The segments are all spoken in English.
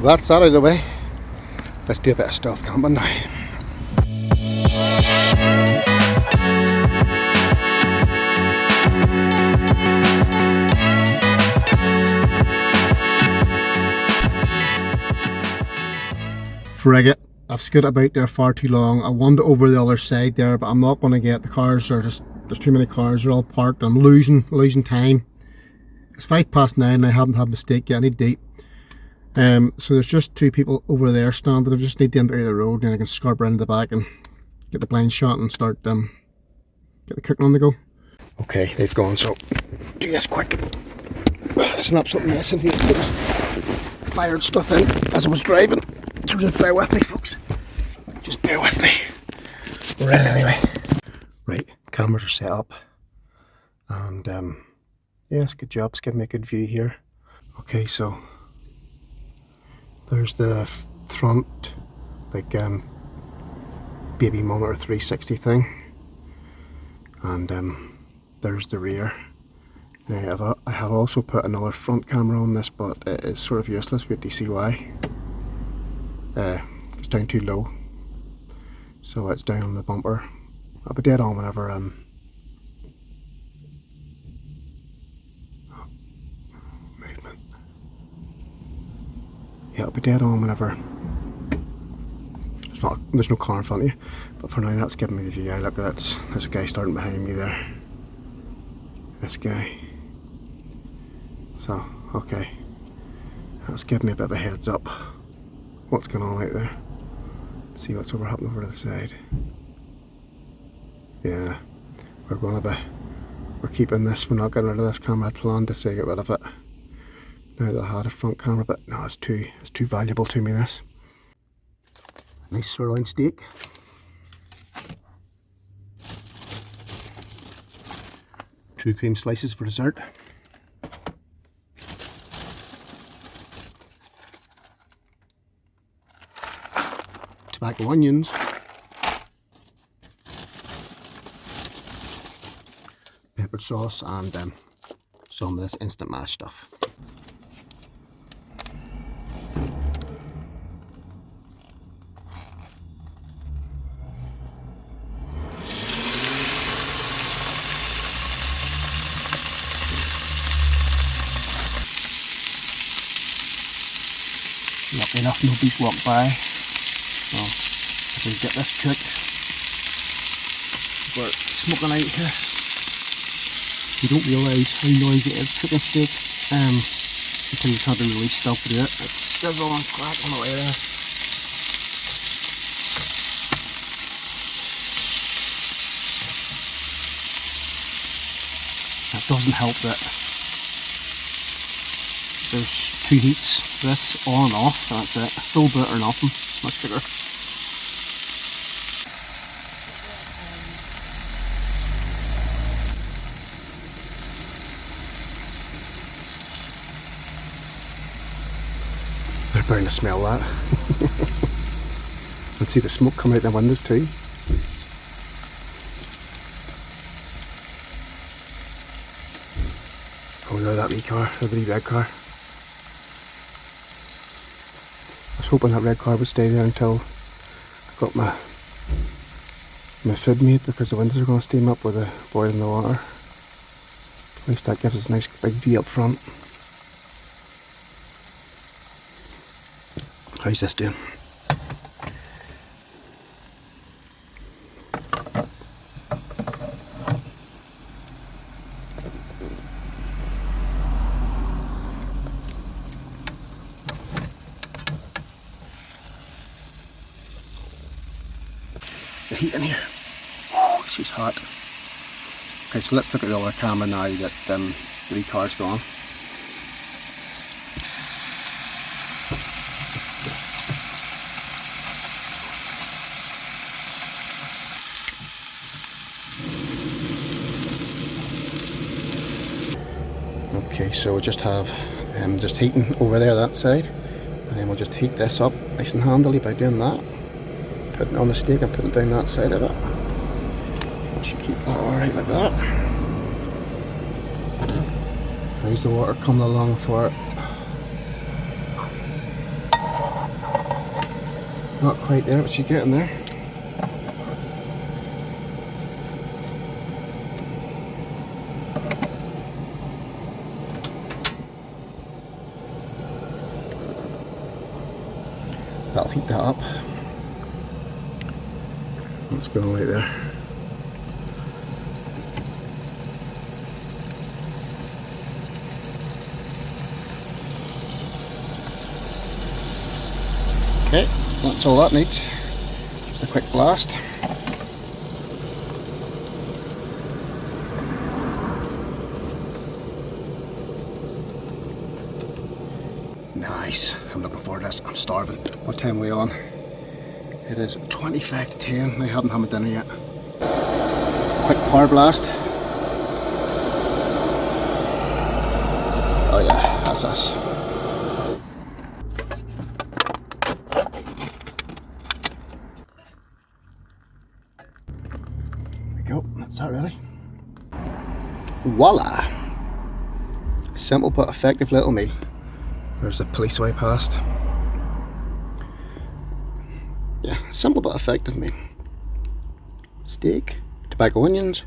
That's that out of the way. Let's do a bit of stealth camping now. Frig it. I've scooted about there far too long. I wanted over the other side there, but I'm not going to get the cars. There's too many cars. They're all parked. I'm losing time. It's 9:05 and I haven't had a mistake yet. I need to eat. So there's just two people over there standing. I just need to end out of the road, and then I can scarp around the back and get the blind shot and start get the cooking on the go. Okay, they've gone, so do this quick. It's an absolute mess in here. Fired stuff in as I was driving, so just bear with me, folks. Just bear with me. We're in anyway. Right, cameras are set up, and yeah, it's a good job. It's giving me a good view here. Okay, so there's the front, like baby monitor 360 thing, and there's the rear. Now I have also put another front camera on this, but it is sort of useless. Wait, do you see why? It's down too low, so it's down on the bumper. I'll be dead on whenever movement. Yeah, I'll be dead on whenever there's no car in front of you. But for now, that's giving me the view. Look, there's a guy starting behind me there. This guy. So, okay, that's giving me a bit of a heads up what's going on out there. Let's see what's happening over the side. Yeah, we're keeping this. We're not getting rid of this camera. I planned to say get rid of it now that I had a front camera, but no, it's too valuable to me, this. Nice sirloin steak. Two cream slices for dessert. Tobacco onions. Pepper sauce and some of this instant mash stuff. Lucky enough, nobody's walked by. So if we get this cooked, we're smoking out here. You don't realise how noisy it is cooking steak until you've had to really stop to do it. It's sizzle and crack on the way there. That doesn't help that there's two heats, this on and off, that's it. Full boot or nothing, much bigger. They're bound to smell that. And see the smoke come out the windows too. Oh no, that wee car, the wee red car. I was hoping that red car would stay there until I got my food made, because the windows are going to steam up with the boiling the water. At least that gives us a nice big view up front. How's this doing? The heat in here. Oh, she's hot. Okay, so let's look at the other camera now that the wee car's gone. Okay, so we'll just have just heating over there that side, and then we'll just heat this up nice and handily by doing that. Putting it on the steak and putting it down that side of it. That should keep that alright like that. How's the water coming along for it? Not quite there, but she's getting there. That'll heat that up. Let's go right there. Okay, that's all that needs. Just a quick blast. Nice. I'm looking forward to this. I'm starving. What time are we on? It is 25 to 10. I haven't had my dinner yet. Quick power blast. Oh yeah, that's us. There we go. That's that ready. Voila! Simple but effective little meal. There's the police way past. Yeah, simple but effective meal. Steak, tobacco onions,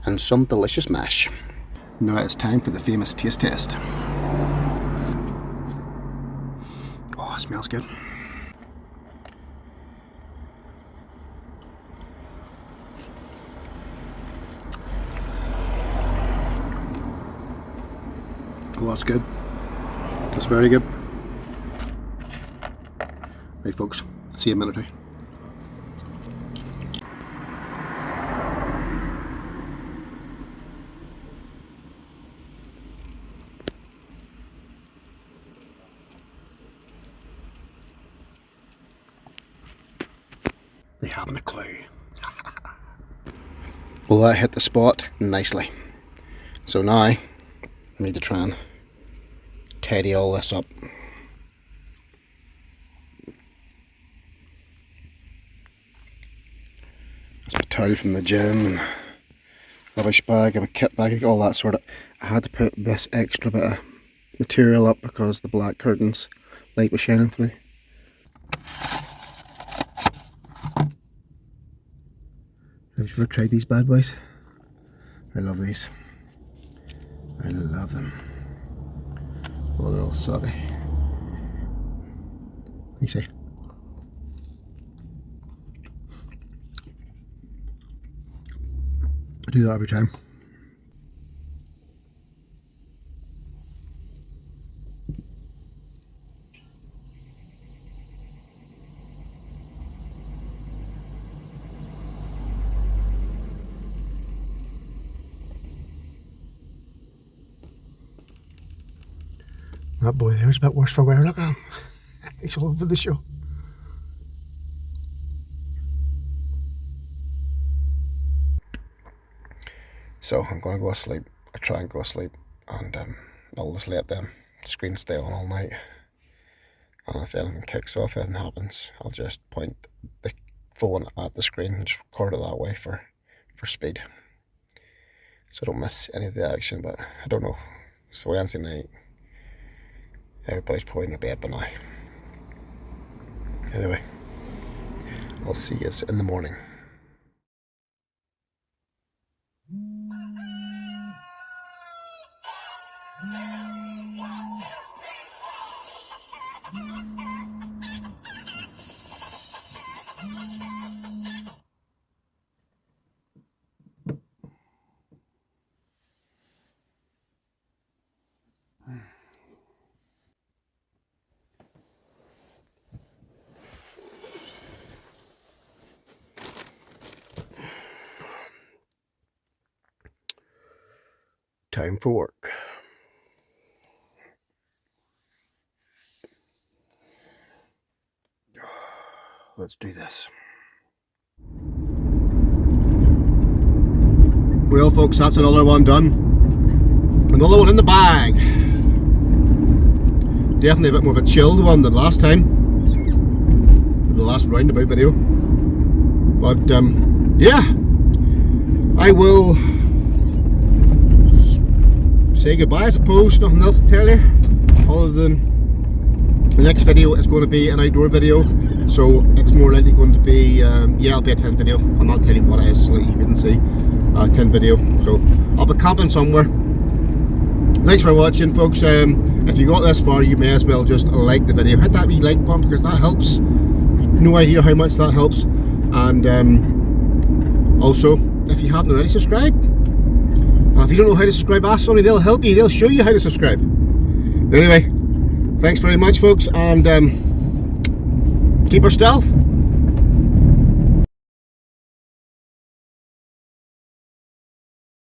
and some delicious mash. Now it's time for the famous taste test. Oh, it smells good. Oh, that's good. That's very good. Right folks, see you in a minute or two. They haven't a clue. Well, that hit the spot nicely. So now, I need to try and tidy all this up. That's my towel from the gym and rubbish bag and my kit bag, all that sort of. I had to put this extra bit of material up because the black curtains light was shining through. Have you ever tried these bad boys? I love these. I love them. Oh, they're all soggy. You see? I do that every time. That boy there's a bit worse for wear, look at him. He's all over the show. So I'm gonna go to sleep. I try and go to sleep and I'll just let the screen stay on all night. And if anything kicks off, anything happens, I'll just point the phone at the screen and just record it that way for speed. So I don't miss any of the action, but I don't know. So Wednesday night, everybody's probably in their bed by now. Anyway, I'll see you in the morning. Time for work. Let's do this. Well folks, that's another one done. Another one in the bag. Definitely a bit more of a chilled one than last time. The last roundabout video. But yeah, I will say goodbye, I suppose. Nothing else to tell you other than The next video is going to be an outdoor video, so it's more likely going to be, yeah, it'll be a tent video. I'm not telling you what it is, so that you can see a tent video. So I'll be camping somewhere. Thanks for watching, folks. If you got this far, you may as well just like the video. Hit that wee like button, because that helps. No idea how much that helps. And also, if you haven't already, subscribe. And if you don't know how to subscribe, ask somebody, they'll help you. They'll show you how to subscribe. Anyway, thanks very much, folks, and keep our stealth.